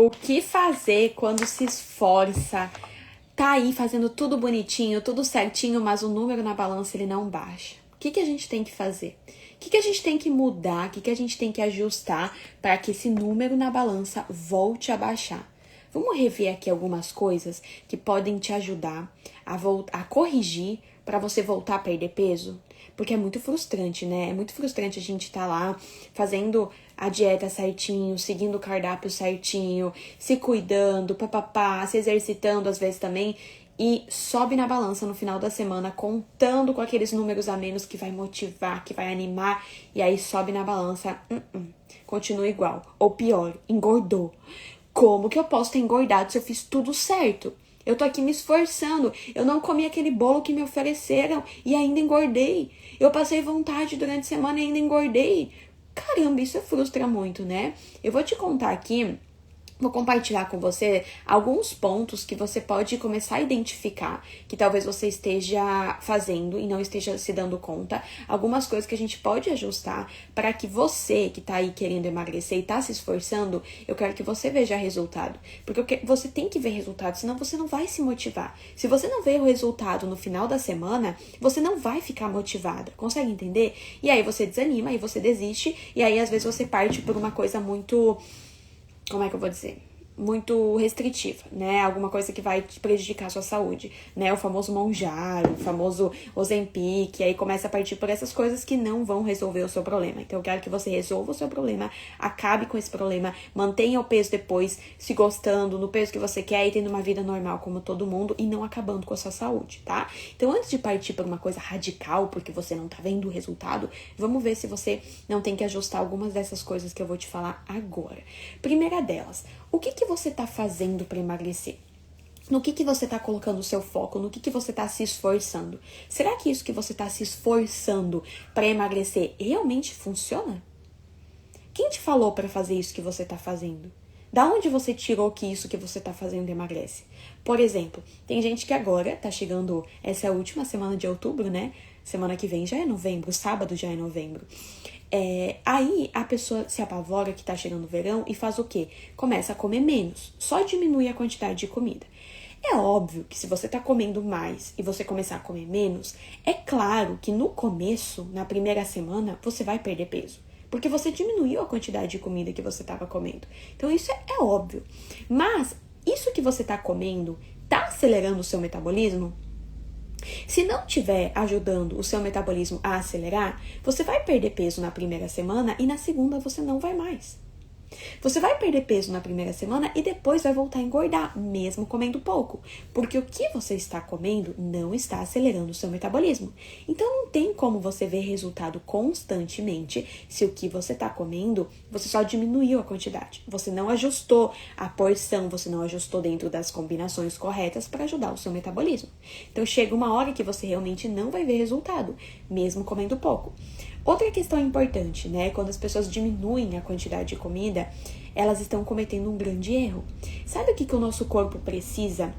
O que fazer quando se esforça? Tá aí fazendo tudo bonitinho, tudo certinho, mas o número na balança ele não baixa. O que a gente tem que fazer? O que a gente tem que mudar? O que a gente tem que ajustar para que esse número na balança volte a baixar? Vamos rever aqui algumas coisas que podem te ajudar a corrigir para você voltar a perder peso? Porque é muito frustrante, né? É muito frustrante a gente estar lá fazendo a dieta certinho, seguindo o cardápio certinho, se cuidando, papapá, se exercitando às vezes também, e sobe na balança no final da semana contando com aqueles números a menos que vai motivar, que vai animar, e aí sobe na balança, continua igual, ou pior, engordou. Como que eu posso ter engordado se eu fiz tudo certo? Eu tô aqui me esforçando, eu não comi aquele bolo que me ofereceram e ainda engordei. Eu passei vontade durante a semana e ainda engordei. Caramba, isso frustra muito, né? Eu vou te contar aqui, vou compartilhar com você alguns pontos que você pode começar a identificar, que talvez você esteja fazendo e não esteja se dando conta, algumas coisas que a gente pode ajustar para que você que tá aí querendo emagrecer e tá se esforçando, eu quero que você veja resultado, porque você tem que ver resultado, senão você não vai se motivar. Se você não vê o resultado no final da semana, você não vai ficar motivada, consegue entender? E aí você desanima, aí você desiste, e aí às vezes você parte por uma coisa muito... como é que eu vou dizer? Muito restritiva, né? Alguma coisa que vai te prejudicar a sua saúde, né? O famoso Mounjaro, o famoso Ozempic, aí começa a partir por essas coisas que não vão resolver o seu problema. Então eu quero que você resolva o seu problema, acabe com esse problema, mantenha o peso depois, se gostando, no peso que você quer e tendo uma vida normal como todo mundo e não acabando com a sua saúde, tá? Então antes de partir por uma coisa radical, porque você não tá vendo o resultado, vamos ver se você não tem que ajustar algumas dessas coisas que eu vou te falar agora. Primeira delas, o que você tá fazendo para emagrecer? No que você tá colocando o seu foco? No que você tá se esforçando? Será que isso que você tá se esforçando para emagrecer realmente funciona? Quem te falou para fazer isso que você tá fazendo? Da onde você tirou que isso que você tá fazendo emagrece? Por exemplo, tem gente que agora tá chegando, essa é a última semana de outubro, né? Semana que vem já é novembro, sábado já é novembro. Aí a pessoa se apavora que tá chegando o verão e faz o quê? Começa a comer menos, só diminui a quantidade de comida. É óbvio que se você tá comendo mais e você começar a comer menos, é claro que no começo, na primeira semana, você vai perder peso. Porque você diminuiu a quantidade de comida que você estava comendo. Então isso é óbvio. Mas isso que você tá comendo tá acelerando o seu metabolismo? Se não estiver ajudando o seu metabolismo a acelerar, você vai perder peso na primeira semana e na segunda você não vai mais. Você vai perder peso na primeira semana e depois vai voltar a engordar, mesmo comendo pouco. Porque o que você está comendo não está acelerando o seu metabolismo. Então não tem como você ver resultado constantemente se o que você está comendo, você só diminuiu a quantidade. Você não ajustou a porção, você não ajustou dentro das combinações corretas para ajudar o seu metabolismo. Então chega uma hora que você realmente não vai ver resultado, mesmo comendo pouco. Outra questão importante, né? Quando as pessoas diminuem a quantidade de comida, elas estão cometendo um grande erro. Sabe o que o nosso corpo precisa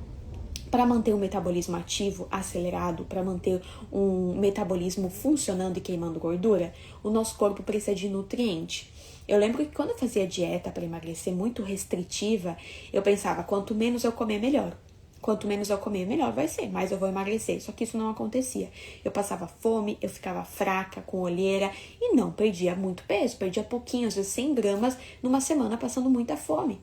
para manter o metabolismo ativo, acelerado, para manter um metabolismo funcionando e queimando gordura? O nosso corpo precisa de nutriente. Eu lembro que quando eu fazia dieta para emagrecer muito restritiva, eu pensava, quanto menos eu comer, melhor. Quanto menos eu comer, melhor vai ser, mais eu vou emagrecer. Só que isso não acontecia. Eu passava fome, eu ficava fraca, com olheira e não perdia muito peso. Perdia pouquinho, às vezes 100 gramas numa semana passando muita fome.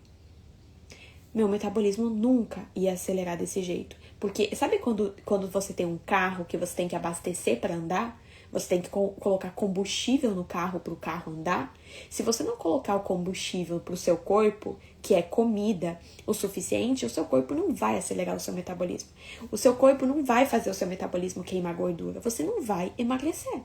Meu metabolismo nunca ia acelerar desse jeito. Porque sabe quando você tem um carro que você tem que abastecer para andar? Você tem que colocar combustível no carro para o carro andar. Se você não colocar o combustível para o seu corpo, que é comida, o suficiente, o seu corpo não vai acelerar o seu metabolismo. O seu corpo não vai fazer o seu metabolismo queimar gordura. Você não vai emagrecer,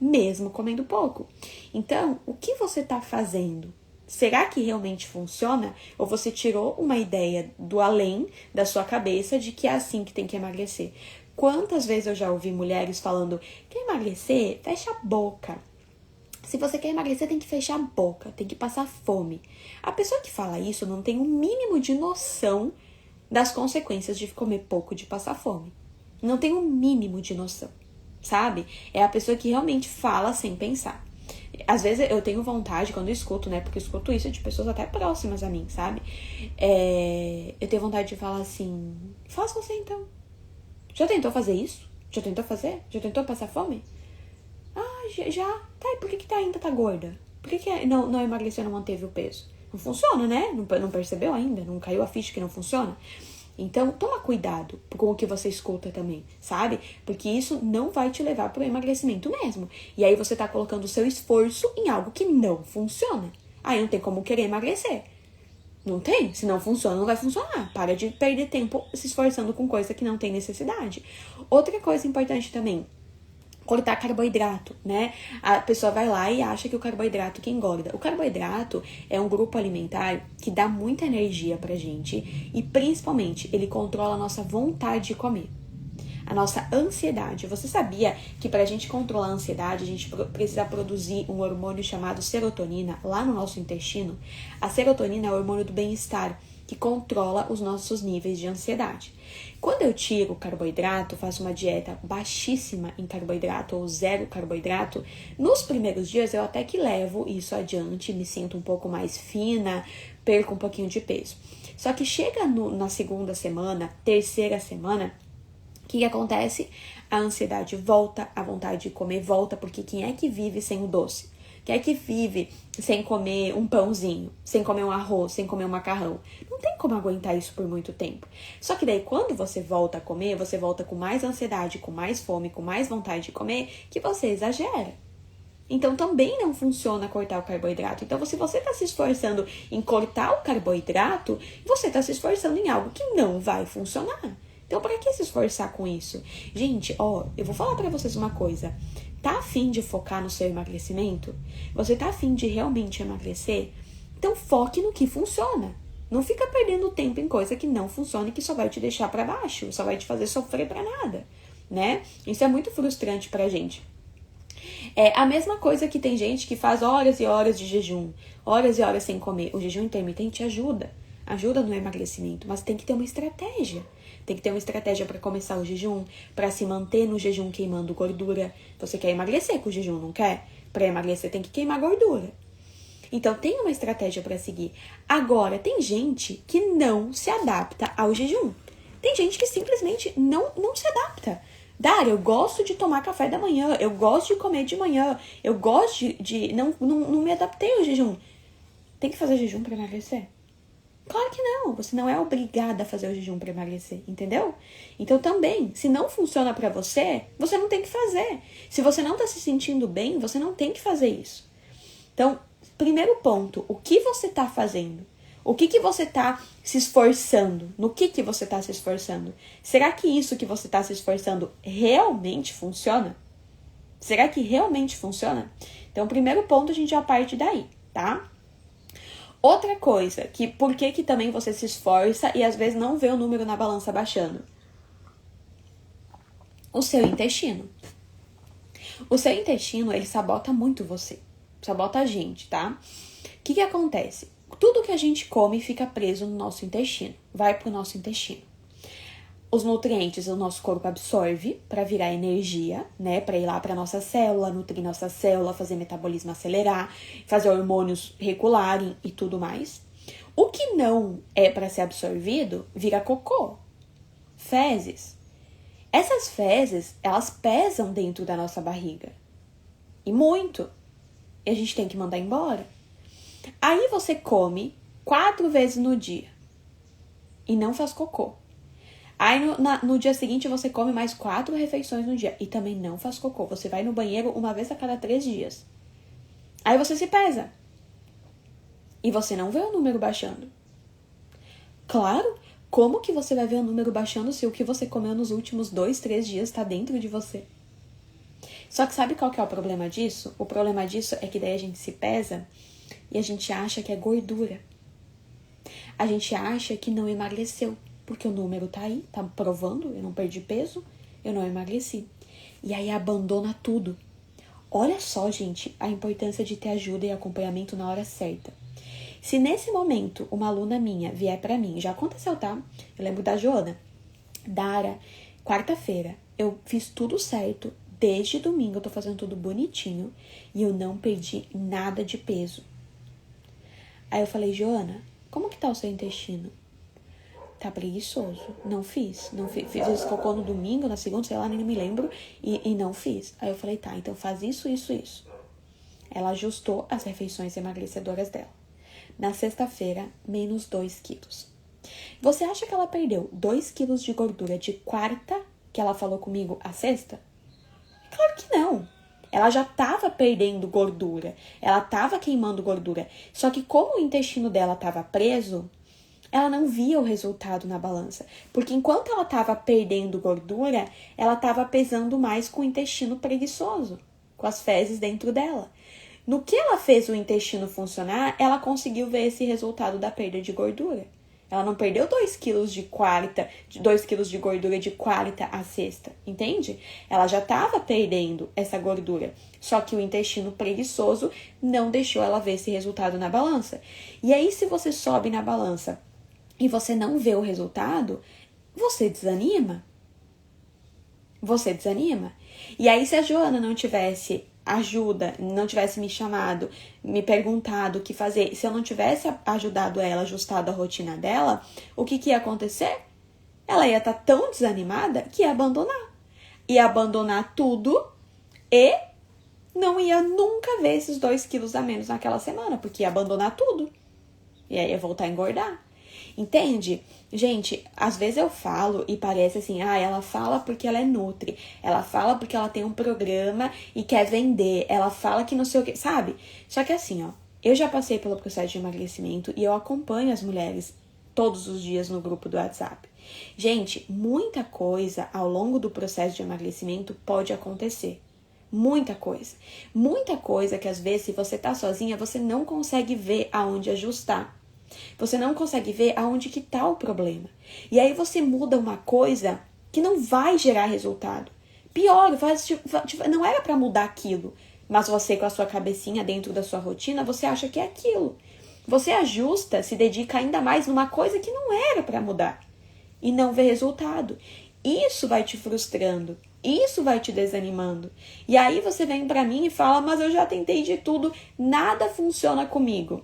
mesmo comendo pouco. Então, o que você está fazendo? Será que realmente funciona? Ou você tirou uma ideia do além da sua cabeça de que é assim que tem que emagrecer? Quantas vezes eu já ouvi mulheres falando, quer emagrecer? Fecha a boca. Se você quer emagrecer, tem que fechar a boca, tem que passar fome. A pessoa que fala isso não tem um mínimo de noção das consequências de comer pouco, de passar fome. Não tem um mínimo de noção, sabe? É a pessoa que realmente fala sem pensar. Às vezes eu tenho vontade, quando eu escuto, né? Porque eu escuto isso de pessoas até próximas a mim, sabe? Eu tenho vontade de falar assim, faça você então. Já tentou fazer isso? Já tentou fazer? Já tentou passar fome? Ah, já. Tá, e por que ainda tá gorda? Por que não emagreceu, não manteve o peso? Não funciona, né? Não percebeu ainda? Não caiu a ficha que não funciona? Então, toma cuidado com o que você escuta também, sabe? Porque isso não vai te levar para o emagrecimento mesmo. E aí você tá colocando o seu esforço em algo que não funciona. Aí não tem como querer emagrecer. Não tem? Se não funciona, não vai funcionar. Para de perder tempo se esforçando com coisa que não tem necessidade. Outra coisa importante também, cortar carboidrato, né? A pessoa vai lá e acha que o carboidrato que engorda. O carboidrato é um grupo alimentar que dá muita energia pra gente e principalmente ele controla a nossa vontade de comer. A nossa ansiedade. Você sabia que pra gente controlar a ansiedade, a gente precisa produzir um hormônio chamado serotonina lá no nosso intestino? A serotonina é o hormônio do bem-estar, que controla os nossos níveis de ansiedade. Quando eu tiro carboidrato, faço uma dieta baixíssima em carboidrato ou zero carboidrato, nos primeiros dias eu até que levo isso adiante, me sinto um pouco mais fina, perco um pouquinho de peso. Só que chega na segunda semana, terceira semana, o que acontece? A ansiedade volta, a vontade de comer volta, porque quem é que vive sem o doce? Quem é que vive sem comer um pãozinho, sem comer um arroz, sem comer um macarrão? Não tem como aguentar isso por muito tempo. Só que daí, quando você volta a comer, você volta com mais ansiedade, com mais fome, com mais vontade de comer, que você exagera. Então, também não funciona cortar o carboidrato. Então, se você está se esforçando em cortar o carboidrato, você está se esforçando em algo que não vai funcionar. Então, para que se esforçar com isso? Gente, eu vou falar para vocês uma coisa. Tá afim de focar no seu emagrecimento? Você tá afim de realmente emagrecer? Então foque no que funciona. Não fica perdendo tempo em coisa que não funciona e que só vai te deixar para baixo, só vai te fazer sofrer para nada, né? Isso é muito frustrante pra gente. É a mesma coisa que tem gente que faz horas e horas de jejum, horas e horas sem comer. O jejum intermitente ajuda no emagrecimento, mas tem que ter uma estratégia. Tem que ter uma estratégia para começar o jejum, para se manter no jejum queimando gordura. Você quer emagrecer com o jejum, não quer? Para emagrecer tem que queimar gordura. Então tem uma estratégia para seguir. Agora, tem gente que não se adapta ao jejum. Tem gente que simplesmente não se adapta. Dária, eu gosto de tomar café da manhã, eu gosto de comer de manhã, eu gosto não me adaptei ao jejum. Tem que fazer jejum para emagrecer? Claro que não, você não é obrigada a fazer o jejum para emagrecer, entendeu? Então também, se não funciona para você, você não tem que fazer. Se você não tá se sentindo bem, você não tem que fazer isso. Então, primeiro ponto, o que você tá fazendo? O que você tá se esforçando? No que você tá se esforçando? Será que isso que você tá se esforçando realmente funciona? Será que realmente funciona? Então, o primeiro ponto a gente já parte daí, tá? Outra coisa, por que também você se esforça e às vezes não vê o número na balança baixando? O seu intestino. O seu intestino, ele sabota muito você. Sabota a gente, tá? O que acontece? Tudo que a gente come fica preso no nosso intestino. Vai pro nosso intestino. Os nutrientes o nosso corpo absorve para virar energia, né? Para ir lá para nossa célula, nutrir nossa célula, fazer metabolismo acelerar, fazer hormônios regularem e tudo mais. O que não é para ser absorvido vira cocô, fezes. Essas fezes, elas pesam dentro da nossa barriga. E muito. E a gente tem que mandar embora. Aí você come 4 vezes no dia e não faz cocô. Aí no dia seguinte você come mais 4 refeições no dia e também não faz cocô. Você vai no banheiro uma vez a cada 3 dias. Aí você se pesa. E você não vê o número baixando. Claro, como que você vai ver o número baixando se o que você comeu nos últimos 2, 3 dias está dentro de você? Só que sabe qual que é o problema disso? O problema disso é que daí a gente se pesa e a gente acha que é gordura. A gente acha que não emagreceu. Porque o número tá aí, tá provando, eu não perdi peso, eu não emagreci. E aí abandona tudo. Olha só, gente, a importância de ter ajuda e acompanhamento na hora certa. Se nesse momento uma aluna minha vier pra mim, já aconteceu, tá? Eu lembro da Joana. Dara, quarta-feira, eu fiz tudo certo, desde domingo eu tô fazendo tudo bonitinho e eu não perdi nada de peso. Aí eu falei, Joana, como que tá o seu intestino? Tá preguiçoso. Não fiz. Fiz esse cocô no domingo, na segunda, sei lá, nem me lembro. E não fiz. Aí eu falei, tá, então faz isso, isso, isso. Ela ajustou as refeições emagrecedoras dela. Na sexta-feira, menos 2 quilos. Você acha que ela perdeu 2 quilos de gordura de quarta, que ela falou comigo, a sexta? Claro que não. Ela já estava perdendo gordura. Ela estava queimando gordura. Só que como o intestino dela estava preso, ela não via o resultado na balança. Porque enquanto ela estava perdendo gordura, ela estava pesando mais com o intestino preguiçoso, com as fezes dentro dela. No que ela fez o intestino funcionar, ela conseguiu ver esse resultado da perda de gordura. Ela não perdeu 2 quilos de quarta, 2 quilos de gordura de quarta a sexta, entende? Ela já estava perdendo essa gordura, só que o intestino preguiçoso não deixou ela ver esse resultado na balança. E aí, se você sobe na balança e você não vê o resultado, você desanima. Você desanima. E aí, se a Joana não tivesse ajuda, não tivesse me chamado, me perguntado o que fazer, se eu não tivesse ajudado ela, ajustado a rotina dela, o que ia acontecer? Ela ia estar tão desanimada que ia abandonar. Ia abandonar tudo e não ia nunca ver esses 2 quilos a menos naquela semana, porque ia abandonar tudo. E aí ia voltar a engordar. Entende? Gente, às vezes eu falo e parece assim, ela fala porque ela é nutri, ela fala porque ela tem um programa e quer vender, ela fala que não sei o que, sabe? Só que assim, ó, eu já passei pelo processo de emagrecimento e eu acompanho as mulheres todos os dias no grupo do WhatsApp. Gente, muita coisa ao longo do processo de emagrecimento pode acontecer. Muita coisa. Muita coisa que às vezes, se você tá sozinha, você não consegue ver aonde ajustar. Você não consegue ver aonde que tá o problema. E aí você muda uma coisa que não vai gerar resultado. Pior, não era para mudar aquilo. Mas você com a sua cabecinha dentro da sua rotina, você acha que é aquilo. Você ajusta, se dedica ainda mais numa coisa que não era para mudar. E não vê resultado. Isso vai te frustrando. Isso vai te desanimando. E aí você vem pra mim e fala, mas eu já tentei de tudo, nada funciona comigo.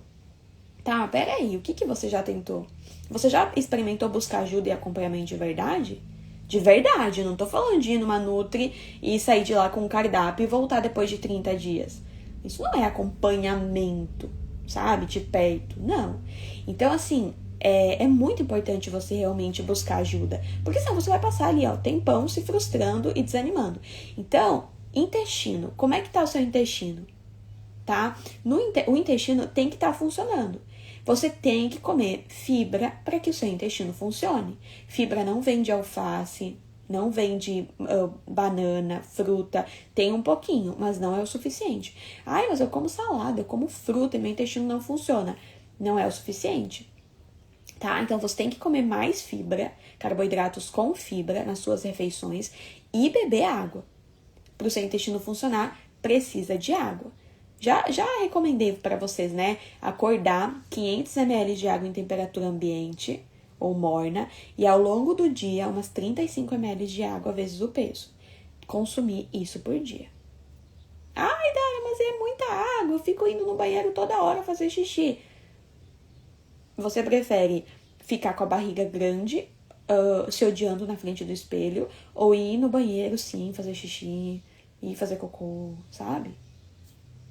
Tá, peraí, o que você já tentou? Você já experimentou buscar ajuda e acompanhamento de verdade? De verdade, não tô falando de ir numa Nutri e sair de lá com um cardápio e voltar depois de 30 dias. Isso não é acompanhamento, sabe? De perto, não. Então, assim, é muito importante você realmente buscar ajuda. Porque senão você vai passar ali, ó, tempão se frustrando e desanimando. Então, intestino, como é que tá o seu intestino? Tá? O intestino tem que estar funcionando. Você tem que comer fibra para que o seu intestino funcione. Fibra não vem de alface, não vem de banana, fruta. Tem um pouquinho, mas não é o suficiente. Ai, mas eu como salada, eu como fruta e meu intestino não funciona. Não é o suficiente. Tá? Então você tem que comer mais fibra, carboidratos com fibra nas suas refeições e beber água. Para o seu intestino funcionar, precisa de água. Já recomendei para vocês, né? Acordar 500 ml de água em temperatura ambiente ou morna e ao longo do dia umas 35 ml de água vezes o peso. Consumir isso por dia. Ai, Dara, mas é muita água, eu fico indo no banheiro toda hora fazer xixi. Você prefere ficar com a barriga grande, se odiando na frente do espelho, ou ir no banheiro, sim, fazer xixi e fazer cocô, sabe?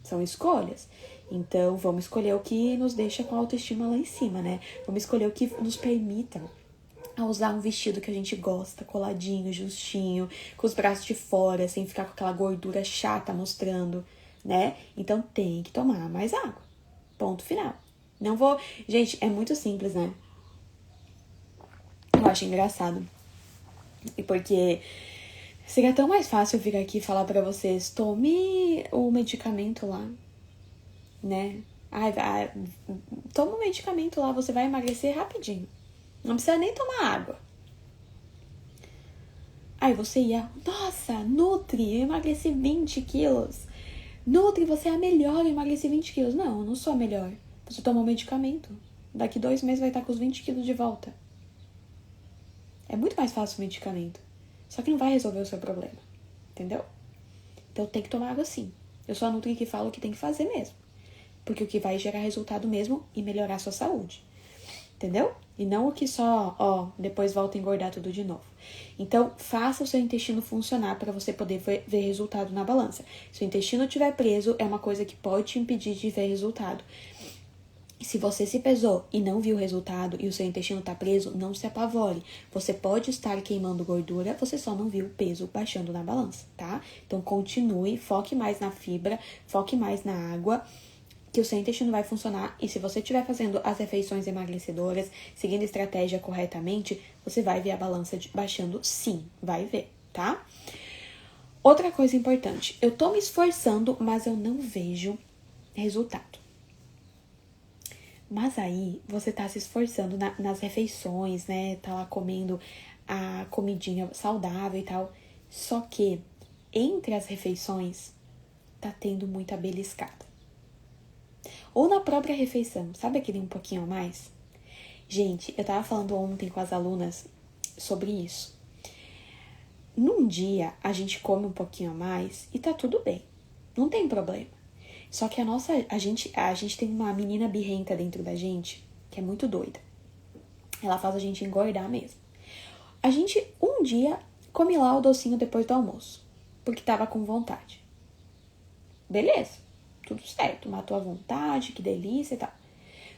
São escolhas. Então, vamos escolher o que nos deixa com a autoestima lá em cima, né? Vamos escolher o que nos permita a usar um vestido que a gente gosta, coladinho, justinho, com os braços de fora, sem ficar com aquela gordura chata mostrando, né? Então, tem que tomar mais água. Ponto final. Não vou... Gente, é muito simples, né? Eu acho engraçado. E porque... seria tão mais fácil eu vir aqui e falar pra vocês, tome o medicamento lá, né? Toma o medicamento lá, você vai emagrecer rapidinho. Não precisa nem tomar água. Aí você ia, nossa, Nutri, eu emagreci 20 quilos. Nutri, você é a melhor, eu emagreci 20 quilos. Não, eu não sou a melhor. Você tomou o medicamento. Daqui 2 meses vai estar com os 20 quilos de volta. É muito mais fácil o medicamento. Só que não vai resolver o seu problema. Entendeu? Então tem que tomar água sim. Eu sou a Nutri que falo que tem que fazer mesmo. Porque o que vai gerar resultado mesmo e melhorar a sua saúde. Entendeu? E não o que só, depois volta a engordar tudo de novo. Então, faça o seu intestino funcionar para você poder ver resultado na balança. Se o intestino estiver preso, é uma coisa que pode te impedir de ver resultado. Se você se pesou e não viu o resultado e o seu intestino está preso, não se apavore. Você pode estar queimando gordura, você só não viu o peso baixando na balança, tá? Então, continue, foque mais na fibra, foque mais na água, que o seu intestino vai funcionar. E se você estiver fazendo as refeições emagrecedoras, seguindo a estratégia corretamente, você vai ver a balança baixando sim, vai ver, tá? Outra coisa importante, eu tô me esforçando, mas eu não vejo resultado. Mas aí, você tá se esforçando nas refeições, né? Tá lá comendo a comidinha saudável e tal. Só que, entre as refeições, tá tendo muita beliscada. Ou na própria refeição, sabe aquele um pouquinho a mais? Gente, eu tava falando ontem com as alunas sobre isso. Num dia, a gente come um pouquinho a mais e tá tudo bem. Não tem problema. Só que a gente tem uma menina birrenta dentro da gente, que é muito doida. Ela faz a gente engordar mesmo. A gente, um dia, come lá o docinho depois do almoço, porque tava com vontade. Beleza, tudo certo, matou a vontade, que delícia e tal.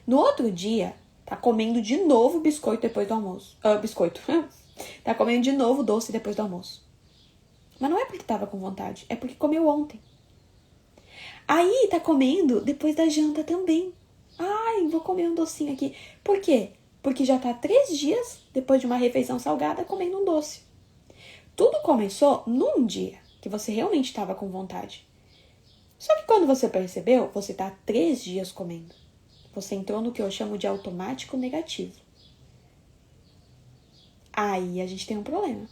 No outro dia, tá comendo de novo biscoito depois do almoço. Biscoito. Tá comendo de novo doce depois do almoço. Mas não é porque tava com vontade, é porque comeu ontem. Aí tá comendo depois da janta também. Ai, vou comer um docinho aqui. Por quê? Porque já tá 3 dias, depois de uma refeição salgada, comendo um doce. Tudo começou num dia que você realmente estava com vontade. Só que quando você percebeu, você tá 3 dias comendo. Você entrou no que eu chamo de automático negativo. Aí a gente tem um problema.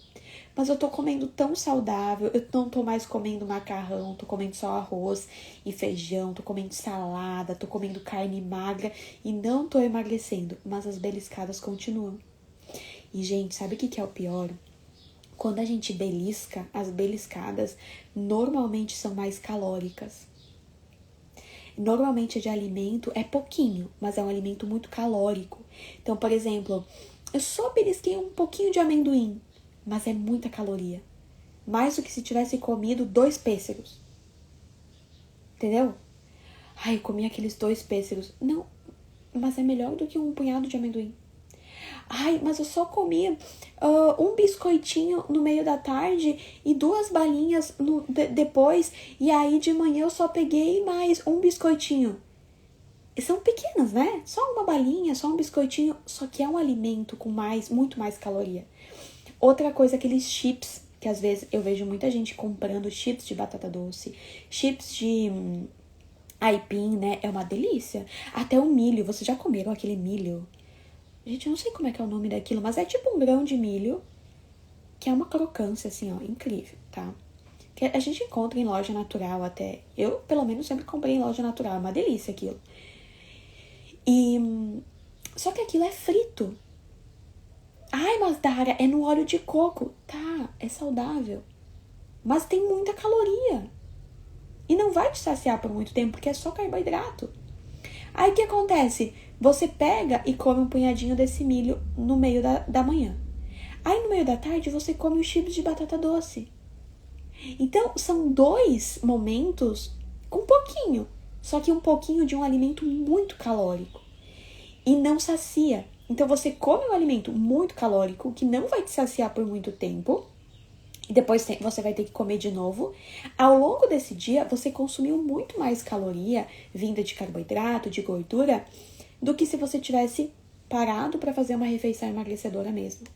Mas eu tô comendo tão saudável, eu não tô mais comendo macarrão, tô comendo só arroz e feijão, tô comendo salada, tô comendo carne magra e não tô emagrecendo, mas as beliscadas continuam. E, gente, sabe o que é o pior? Quando a gente belisca, as beliscadas normalmente são mais calóricas. Normalmente de alimento é pouquinho, mas é um alimento muito calórico. Então, por exemplo, eu só belisquei um pouquinho de amendoim, mas é muita caloria. Mais do que se tivesse comido 2 pêssegos. Entendeu? Ai, eu comi aqueles 2 pêssegos. Não, mas é melhor do que um punhado de amendoim. Ai, mas eu só comi um biscoitinho no meio da tarde e 2 balinhas depois. E aí de manhã eu só peguei mais um biscoitinho. E são pequenas, né? Só uma balinha, só um biscoitinho. Só que é um alimento com muito mais caloria. Outra coisa, aqueles chips, que às vezes eu vejo muita gente comprando chips de batata doce, chips de aipim, né? É uma delícia. Até o milho, vocês já comeram aquele milho? Gente, eu não sei como é que é o nome daquilo, mas é tipo um grão de milho, que é uma crocância, assim, ó, incrível, tá? Que a gente encontra em loja natural até. Eu, pelo menos, sempre comprei em loja natural, é uma delícia aquilo. Só que aquilo é frito. Ai, mas Dara, é no óleo de coco. Tá, é saudável. Mas tem muita caloria. E não vai te saciar por muito tempo, porque é só carboidrato. Aí o que acontece? Você pega e come um punhadinho desse milho no meio da manhã. Aí no meio da tarde você come os chips de batata doce. Então são 2 momentos com pouquinho. Só que um pouquinho de um alimento muito calórico. E não sacia. Então você come um alimento muito calórico que não vai te saciar por muito tempo. E depois você vai ter que comer de novo. Ao longo desse dia, você consumiu muito mais caloria vinda de carboidrato, de gordura, do que se você tivesse parado para fazer uma refeição emagrecedora mesmo.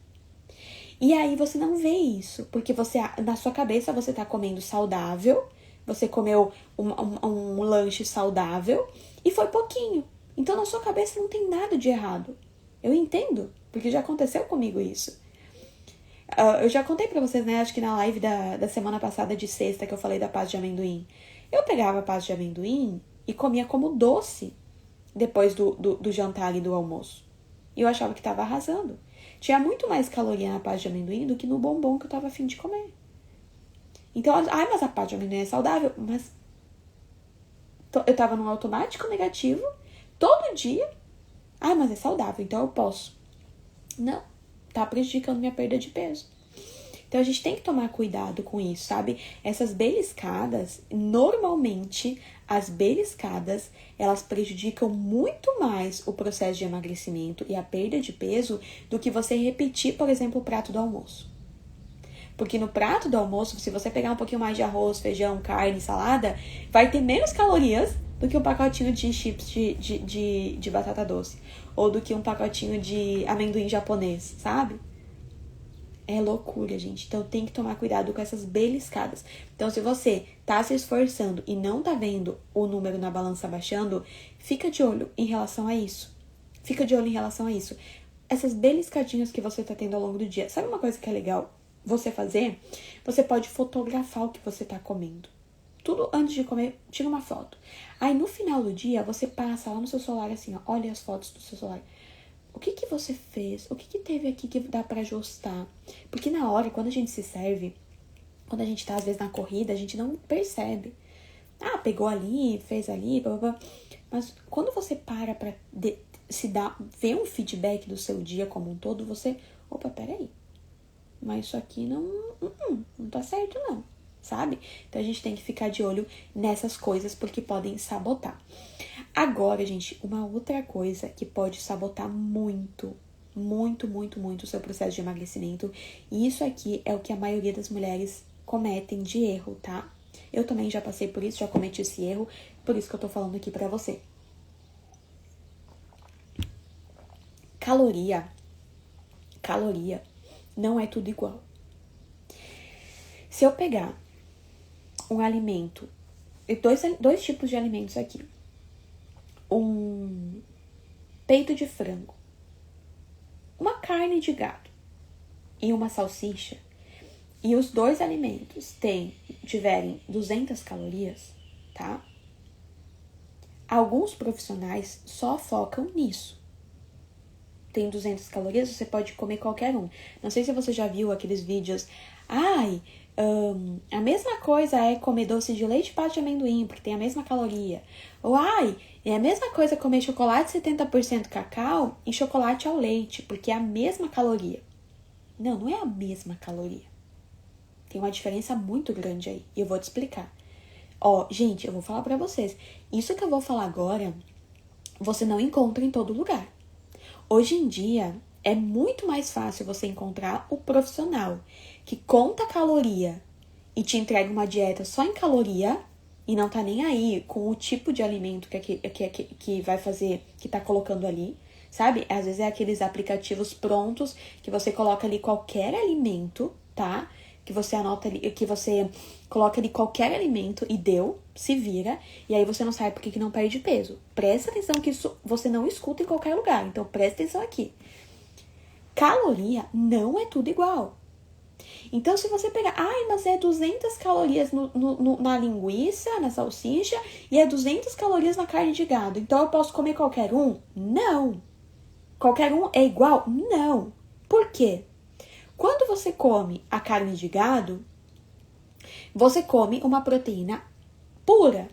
E aí você não vê isso, porque na sua cabeça você tá comendo saudável, você comeu um lanche saudável e foi pouquinho. Então na sua cabeça não tem nada de errado. Eu entendo, porque já aconteceu comigo isso. Eu já contei pra vocês, né, acho que na live da semana passada de sexta que eu falei da pasta de amendoim. Eu pegava a pasta de amendoim e comia como doce depois do jantar e do almoço. E eu achava que tava arrasando. Tinha muito mais caloria na pasta de amendoim do que no bombom que eu tava a fim de comer. Então, ai, mas a pasta de amendoim é saudável. Mas eu tava num automático negativo, todo dia. Ah, mas é saudável, então eu posso. Não, tá prejudicando minha perda de peso. Então, a gente tem que tomar cuidado com isso, sabe? Essas beliscadas, normalmente, as beliscadas, elas prejudicam muito mais o processo de emagrecimento e a perda de peso do que você repetir, por exemplo, o prato do almoço. Porque no prato do almoço, se você pegar um pouquinho mais de arroz, feijão, carne, salada, vai ter menos calorias do que um pacotinho de chips de batata doce. Ou do que um pacotinho de amendoim japonês, sabe? É loucura, gente. Então tem que tomar cuidado com essas beliscadas. Então, se você tá se esforçando e não tá vendo o número na balança baixando, fica de olho em relação a isso. Fica de olho em relação a isso. Essas beliscadinhas que você tá tendo ao longo do dia. Sabe uma coisa que é legal você fazer? Você pode fotografar o que você tá comendo. Tudo antes de comer, tira uma foto. Aí, no final do dia, você passa lá no seu celular assim, ó. Olha as fotos do seu celular. O que você fez? O que teve aqui que dá pra ajustar? Porque na hora, quando a gente se serve, quando a gente tá, às vezes, na corrida, a gente não percebe. Ah, pegou ali, fez ali, blá, blá, blá. Mas quando você para pra ver um feedback do seu dia como um todo, você... Opa, peraí. Mas isso aqui não tá certo, não. Sabe? Então, a gente tem que ficar de olho nessas coisas, porque podem sabotar. Agora, gente, uma outra coisa que pode sabotar muito o seu processo de emagrecimento. E isso aqui é o que a maioria das mulheres cometem de erro, tá? Eu também já passei por isso, já cometi esse erro, por isso que eu tô falando aqui pra você. Caloria não é tudo igual. Se eu pegar um alimento, dois tipos de alimentos aqui. Um peito de frango, uma carne de gado e uma salsicha, e os dois alimentos tiverem 200 calorias, tá? Alguns profissionais só focam nisso. Tem 200 calorias, você pode comer qualquer um. Não sei se você já viu aqueles vídeos. A mesma coisa é comer doce de leite e pasta de amendoim, porque tem a mesma caloria. Ou, é a mesma coisa comer chocolate 70% cacau e chocolate ao leite, porque é a mesma caloria. Não é a mesma caloria. Tem uma diferença muito grande aí, e eu vou te explicar. Gente, eu vou falar pra vocês. Isso que eu vou falar agora, você não encontra em todo lugar. Hoje em dia, é muito mais fácil você encontrar o profissional que conta caloria e te entrega uma dieta só em caloria e não tá nem aí com o tipo de alimento que vai fazer, que tá colocando ali, sabe? Às vezes é aqueles aplicativos prontos que você coloca ali qualquer alimento, tá? Que você anota ali, que você coloca ali qualquer alimento e se vira, e aí você não sabe por que não perde peso. Presta atenção que isso você não escuta em qualquer lugar, então presta atenção aqui. Caloria não é tudo igual. Então, se você pegar, mas é 200 calorias na linguiça, na salsicha, e é 200 calorias na carne de gado, então eu posso comer qualquer um? Não. Qualquer um é igual? Não. Por quê? Quando você come a carne de gado, você come uma proteína pura.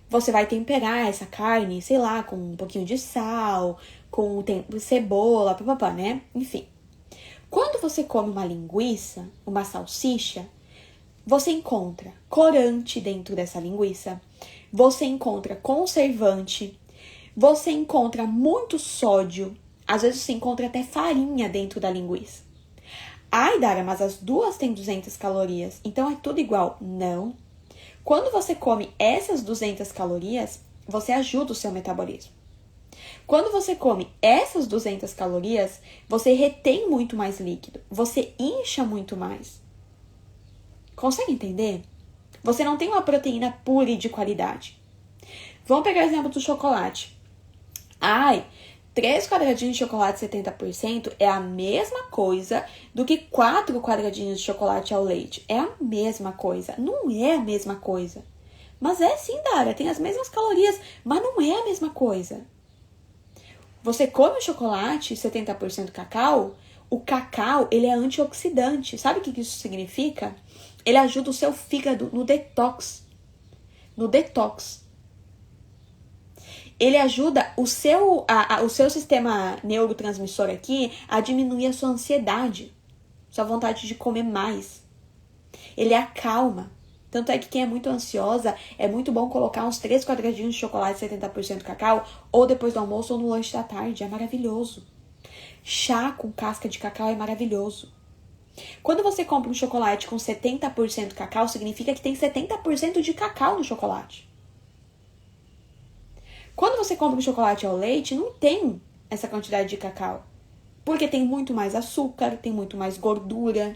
Você vai temperar essa carne, sei lá, com um pouquinho de sal, com cebola, papapá, né? Enfim. Quando você come uma linguiça, uma salsicha, você encontra corante dentro dessa linguiça, você encontra conservante, você encontra muito sódio, às vezes você encontra até farinha dentro da linguiça. Ai, Dara, mas as duas têm 200 calorias, então é tudo igual. Não. Quando você come essas 200 calorias, você ajuda o seu metabolismo. Quando você come essas 200 calorias, você retém muito mais líquido. Você incha muito mais. Consegue entender? Você não tem uma proteína pura e de qualidade. Vamos pegar o exemplo do chocolate. 3 quadradinhos de chocolate 70% é a mesma coisa do que 4 quadradinhos de chocolate ao leite. É a mesma coisa. Não é a mesma coisa. Mas é sim, Dara. Tem as mesmas calorias, mas não é a mesma coisa. Você come o chocolate 70% cacau, o cacau, ele é antioxidante. Sabe o que isso significa? Ele ajuda o seu fígado no detox. No detox. Ele ajuda o seu sistema neurotransmissor aqui a diminuir a sua ansiedade, sua vontade de comer mais. Ele acalma. Tanto é que quem é muito ansiosa, é muito bom colocar uns 3 quadradinhos de chocolate 70% cacau, ou depois do almoço ou no lanche da tarde. É maravilhoso. Chá com casca de cacau é maravilhoso. Quando você compra um chocolate com 70% cacau, significa que tem 70% de cacau no chocolate. Quando você compra um chocolate ao leite, não tem essa quantidade de cacau. Porque tem muito mais açúcar, tem muito mais gordura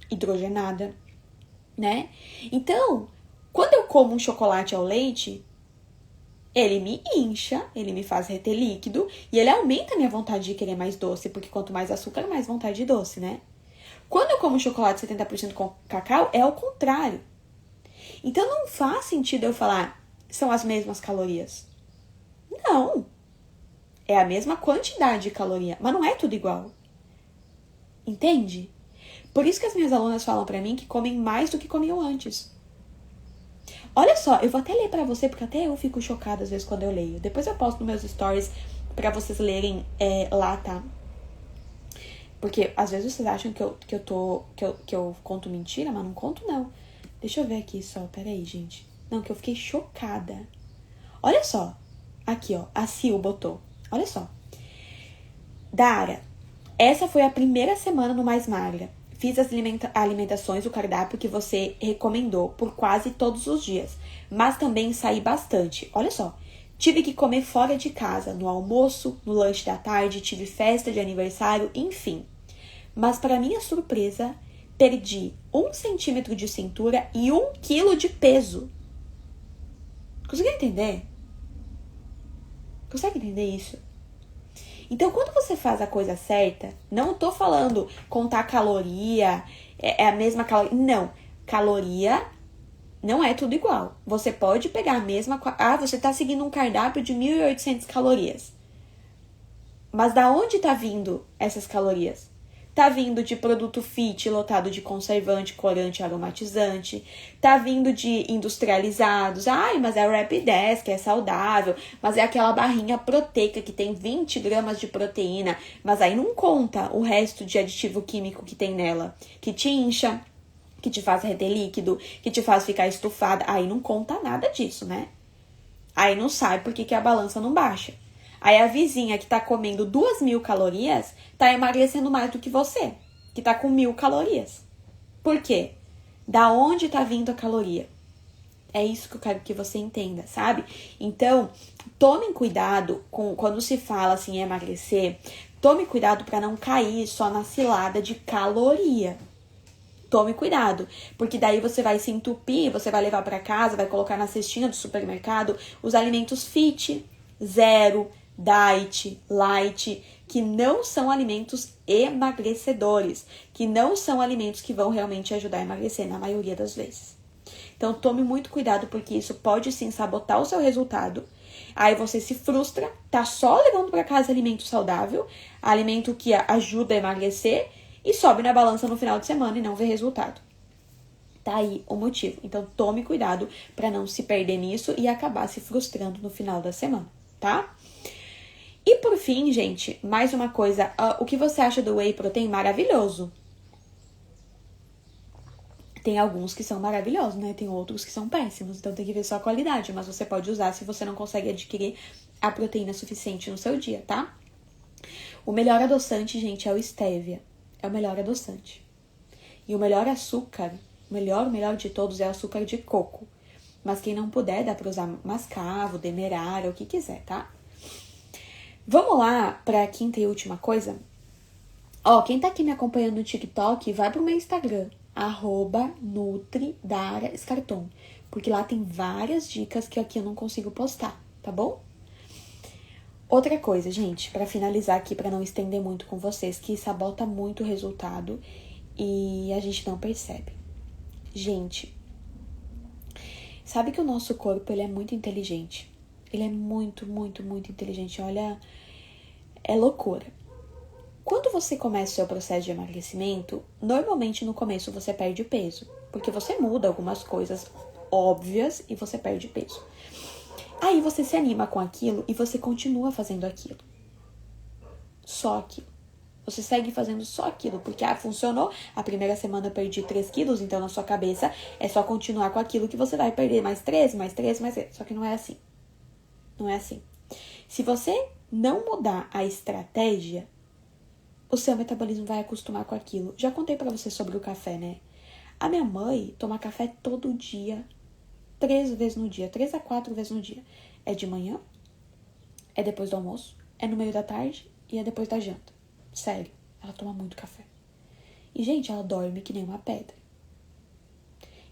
hidrogenada, né? Então, quando eu como um chocolate ao leite, ele me incha, ele me faz reter líquido e ele aumenta a minha vontade de querer mais doce, porque quanto mais açúcar, mais vontade de doce, né? Quando eu como um chocolate 70% com cacau, é o contrário. Então, não faz sentido eu falar, são as mesmas calorias. Não. É a mesma quantidade de caloria, mas não é tudo igual. Entende? Por isso que as minhas alunas falam pra mim que comem mais do que comiam antes. Olha só, eu vou até ler pra você, porque até eu fico chocada às vezes quando eu leio. Depois eu posto nos meus stories pra vocês lerem lá, tá? Porque às vezes vocês acham que eu conto mentira, mas não conto não. Deixa eu ver aqui só, peraí, gente. Não, que eu fiquei chocada. Olha só. Aqui, ó, a Sil botou. Olha só. Dara, essa foi a primeira semana no Mais Magra. Fiz as alimentações, o cardápio que você recomendou por quase todos os dias. Mas também saí bastante. Olha só. Tive que comer fora de casa, no almoço, no lanche da tarde, tive festa de aniversário, enfim. Mas para minha surpresa, perdi 1 centímetro de cintura e 1 quilo de peso. Conseguiu entender? Consegue entender isso? Então, quando você faz a coisa certa, não tô falando contar caloria, é a mesma caloria. Não, caloria não é tudo igual. Você pode pegar a mesma... você tá seguindo um cardápio de 1.800 calorias. Mas da onde tá vindo essas calorias? Tá vindo de produto fit lotado de conservante, corante, aromatizante. Tá vindo de industrializados. Ai, mas é o Rapidez, que é saudável. Mas é aquela barrinha proteica que tem 20 gramas de proteína. Mas aí não conta o resto de aditivo químico que tem nela. Que te incha, que te faz reter líquido, que te faz ficar estufada. Aí não conta nada disso, né? Aí não sabe por que a balança não baixa. Aí a vizinha que tá comendo 2.000 calorias tá emagrecendo mais do que você, que tá com 1.000 calorias. Por quê? Da onde tá vindo a caloria? É isso que eu quero que você entenda, sabe? Então, tomem cuidado quando se fala assim em emagrecer, tome cuidado para não cair só na cilada de caloria. Tome cuidado, porque daí você vai se entupir, você vai levar para casa, vai colocar na cestinha do supermercado os alimentos fit, zero, diet, light, que não são alimentos emagrecedores, que não são alimentos que vão realmente ajudar a emagrecer na maioria das vezes. Então tome muito cuidado, porque isso pode sim sabotar o seu resultado. Aí você se frustra, tá só levando para casa alimento saudável, alimento que ajuda a emagrecer e sobe na balança no final de semana e não vê resultado. Tá aí o motivo. Então tome cuidado para não se perder nisso e acabar se frustrando no final da semana, tá? E por fim, gente, mais uma coisa. O que você acha do whey protein? Maravilhoso. Tem alguns que são maravilhosos, né? Tem outros que são péssimos. Então tem que ver só a qualidade. Mas você pode usar se você não consegue adquirir a proteína suficiente no seu dia, tá? O melhor adoçante, gente, é o stevia. É o melhor adoçante. E o melhor açúcar, o melhor de todos é o açúcar de coco. Mas quem não puder, dá pra usar mascavo, demerara, o que quiser, tá? Vamos lá pra quinta e última coisa? Ó, quem tá aqui me acompanhando no TikTok, vai pro meu Instagram, @NutriDaraScarton, porque lá tem várias dicas que aqui eu não consigo postar, tá bom? Outra coisa, gente, pra finalizar aqui, pra não estender muito com vocês, que sabota muito o resultado e a gente não percebe. Gente, sabe que o nosso corpo, ele é muito inteligente. Ele é muito, muito, muito inteligente. Olha, é loucura. Quando você começa o seu processo de emagrecimento, normalmente no começo você perde peso. Porque você muda algumas coisas óbvias e você perde peso. Aí você se anima com aquilo e você continua fazendo aquilo. Só aquilo. Você segue fazendo só aquilo, porque funcionou. A primeira semana eu perdi 3 quilos, então na sua cabeça é só continuar com aquilo que você vai perder mais 13, mais 13, mais 13. Só que não é assim. Não é assim. Se você não mudar a estratégia, o seu metabolismo vai acostumar com aquilo. Já contei pra você sobre o café, né? A minha mãe toma café todo dia, 3 vezes no dia, 3 a 4 vezes no dia. É de manhã, é depois do almoço, é no meio da tarde e é depois da janta. Sério, ela toma muito café. E, gente, ela dorme que nem uma pedra.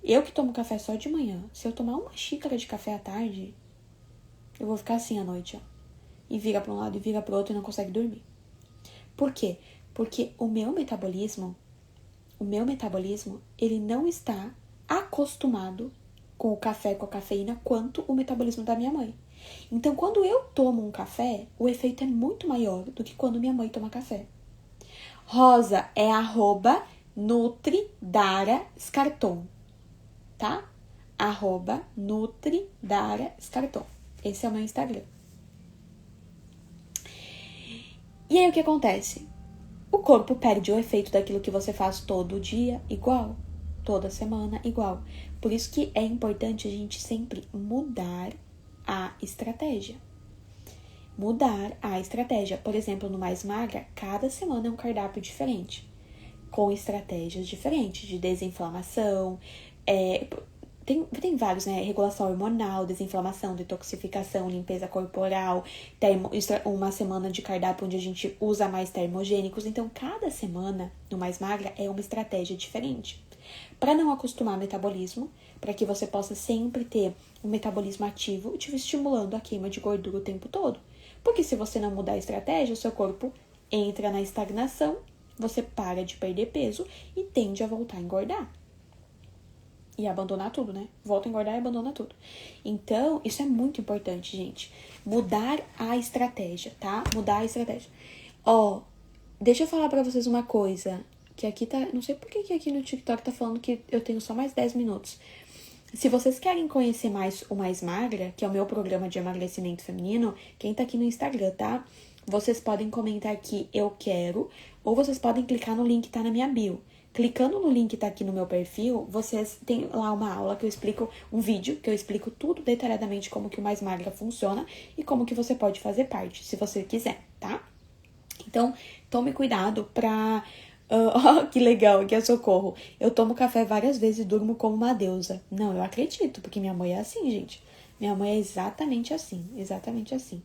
Eu que tomo café só de manhã, se eu tomar uma xícara de café à tarde, eu vou ficar assim à noite, ó. E vira pra um lado e vira pro outro e não consegue dormir. Por quê? Porque o meu metabolismo, ele não está acostumado com o café, com a cafeína, quanto o metabolismo da minha mãe. Então, quando eu tomo um café, o efeito é muito maior do que quando minha mãe toma café. Rosa é @NutriDaraScarton, tá? @NutriDaraScarton. Esse é o meu Instagram. E aí, o que acontece? O corpo perde o efeito daquilo que você faz todo dia igual, toda semana igual. Por isso que é importante a gente sempre mudar a estratégia. Mudar a estratégia. Por exemplo, no Mais Magra, cada semana é um cardápio diferente, com estratégias diferentes de desinflamação. Tem vários, né? Regulação hormonal, desinflamação, detoxificação, limpeza corporal, uma semana de cardápio onde a gente usa mais termogênicos. Então, cada semana no Mais Magra é uma estratégia diferente. Para não acostumar o metabolismo, para que você possa sempre ter um metabolismo ativo, te estimulando a queima de gordura o tempo todo. Porque se você não mudar a estratégia, o seu corpo entra na estagnação, você para de perder peso e tende a voltar a engordar. E abandonar tudo, né? Volta a engordar e abandona tudo. Então, isso é muito importante, gente. Mudar a estratégia, tá? Mudar a estratégia. Deixa eu falar pra vocês uma coisa. Que aqui tá... Não sei por que aqui no TikTok tá falando que eu tenho só mais 10 minutos. Se vocês querem conhecer mais o Mais Magra, que é o meu programa de emagrecimento feminino, quem tá aqui no Instagram, tá? Vocês podem comentar aqui, eu quero, ou vocês podem clicar no link que tá na minha bio. Clicando no link que tá aqui no meu perfil, vocês têm lá uma aula que eu explico, um vídeo que eu explico tudo detalhadamente como que o Mais Magra funciona e como que você pode fazer parte, se você quiser, tá? Então, tome cuidado pra... que legal, aqui é Socorro. Eu tomo café várias vezes e durmo como uma deusa. Não, eu acredito, porque minha mãe é assim, gente. Minha mãe é exatamente assim, exatamente assim.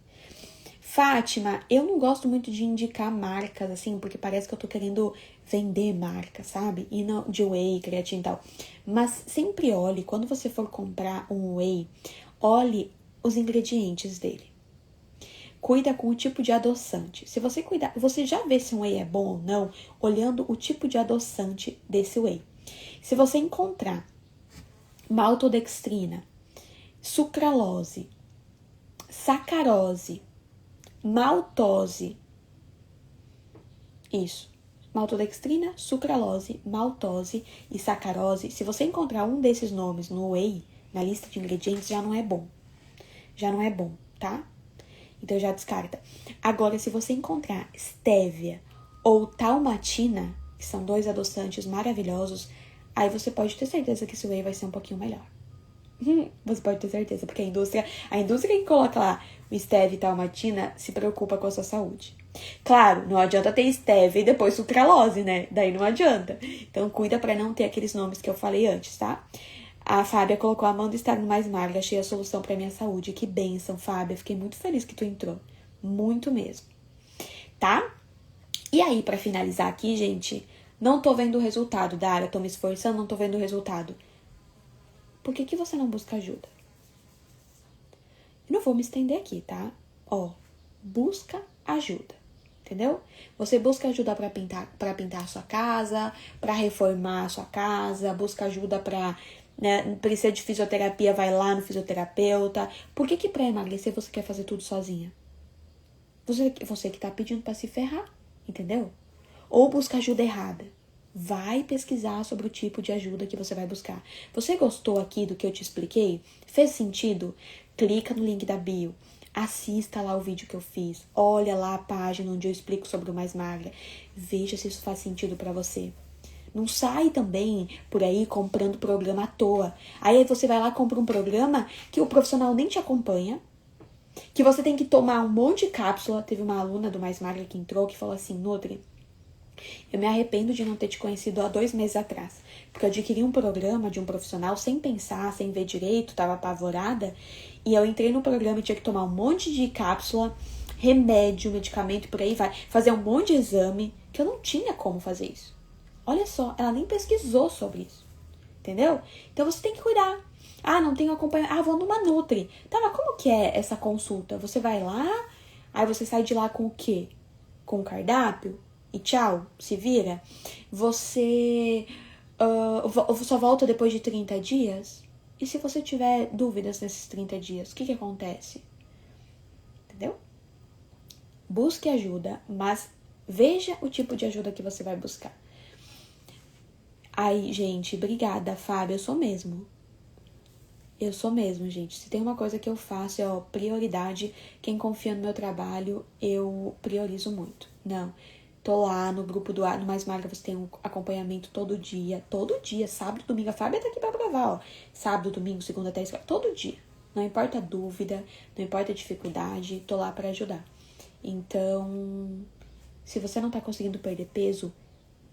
Fátima, eu não gosto muito de indicar marcas, assim, porque parece que eu tô querendo vender marca, sabe? E não de whey, creatina e tal. Mas sempre olhe, quando você for comprar um whey, olhe os ingredientes dele. Cuida com o tipo de adoçante. Se você cuidar, você já vê se um whey é bom ou não, olhando o tipo de adoçante desse whey. Se você encontrar maltodextrina, sucralose, sacarose, maltose, isso, maltodextrina, sucralose, maltose e sacarose, se você encontrar um desses nomes no whey, na lista de ingredientes, já não é bom. Já não é bom, tá? Então já descarta. Agora, se você encontrar stevia ou talmatina, que são 2 adoçantes maravilhosos, aí você pode ter certeza que esse whey vai ser um pouquinho melhor. Você pode ter certeza, porque a indústria que coloca lá o stevia e talmatina se preocupa com a sua saúde. Claro, não adianta ter stevia e depois sucralose, né? Daí não adianta. Então cuida pra não ter aqueles nomes que eu falei antes, tá? A Fábia colocou: Amanda estar no Mais Magra, achei a solução pra minha saúde. Que bênção, Fábia. Fiquei muito feliz que tu entrou. Muito mesmo. Tá? E aí, pra finalizar aqui, gente, não tô vendo o resultado, Dara. Tô me esforçando, não tô vendo o resultado. Por que você não busca ajuda? Eu não vou me estender aqui, tá? Busca ajuda. Entendeu? Você busca ajuda pra pintar a sua casa, pra reformar a sua casa, busca ajuda pra... Né, precisa de fisioterapia, vai lá no fisioterapeuta. Por que pra emagrecer você quer fazer tudo sozinha? Você que tá pedindo pra se ferrar, entendeu? Ou busca ajuda errada. Vai pesquisar sobre o tipo de ajuda que você vai buscar. Você gostou aqui do que eu te expliquei? Fez sentido? Clica no link da bio. Assista lá o vídeo que eu fiz. Olha lá a página onde eu explico sobre o Mais Magra. Veja se isso faz sentido pra você. Não sai também por aí comprando programa à toa. Aí você vai lá e compra um programa que o profissional nem te acompanha, que você tem que tomar um monte de cápsula. Teve uma aluna do Mais Magra que entrou que falou assim: Nutri, eu me arrependo de não ter te conhecido há 2 meses atrás, porque eu adquiri um programa de um profissional sem pensar, sem ver direito, tava apavorada, e eu entrei no programa e tinha que tomar um monte de cápsula, remédio, medicamento, por aí vai, fazer um monte de exame, que eu não tinha como fazer isso. Olha só, ela nem pesquisou sobre isso, entendeu? Então você tem que cuidar. Ah, não tenho acompanhamento. Ah, vou numa Nutri. Tá, mas como que é essa consulta? Você vai lá, aí você sai de lá com o quê? Com o cardápio? E tchau, se vira. Você só volta depois de 30 dias? E se você tiver dúvidas nesses 30 dias, o que acontece? Entendeu? Busque ajuda, mas veja o tipo de ajuda que você vai buscar. Ai, gente, obrigada, Fábio, eu sou mesmo, gente. Se tem uma coisa que eu faço, é prioridade. Quem confia no meu trabalho, eu priorizo muito. Não. Tô lá no grupo no Mais Magra, você tem um acompanhamento todo dia, sábado, domingo. A Fábia tá aqui pra provar, ó. Sábado, domingo, segunda, terça, todo dia. Não importa a dúvida, não importa a dificuldade, tô lá pra ajudar. Então, se você não tá conseguindo perder peso,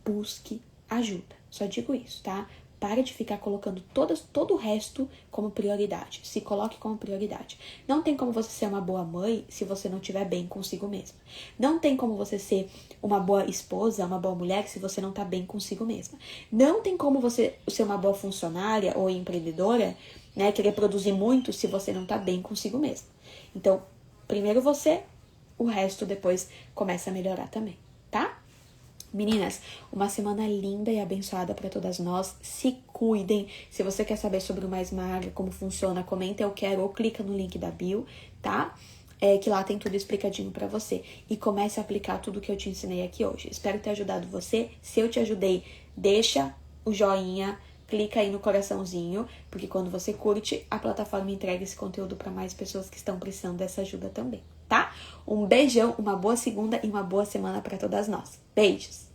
busque ajuda. Só digo isso, tá? Para de ficar colocando todo o resto como prioridade. Se coloque como prioridade. Não tem como você ser uma boa mãe se você não estiver bem consigo mesma. Não tem como você ser uma boa esposa, uma boa mulher se você não tá bem consigo mesma. Não tem como você ser uma boa funcionária ou empreendedora, né, querer produzir muito se você não tá bem consigo mesma. Então, primeiro você, o resto depois começa a melhorar também, tá? Meninas, uma semana linda e abençoada para todas nós. Se cuidem. Se você quer saber sobre o Mais Magra, como funciona, comenta eu quero ou clica no link da bio, tá? Que lá tem tudo explicadinho para você. E comece a aplicar tudo que eu te ensinei aqui hoje. Espero ter ajudado você. Se eu te ajudei, deixa o joinha, clica aí no coraçãozinho, porque quando você curte, a plataforma entrega esse conteúdo para mais pessoas que estão precisando dessa ajuda também, tá? Um beijão, uma boa segunda e uma boa semana para todas nós. Beijos!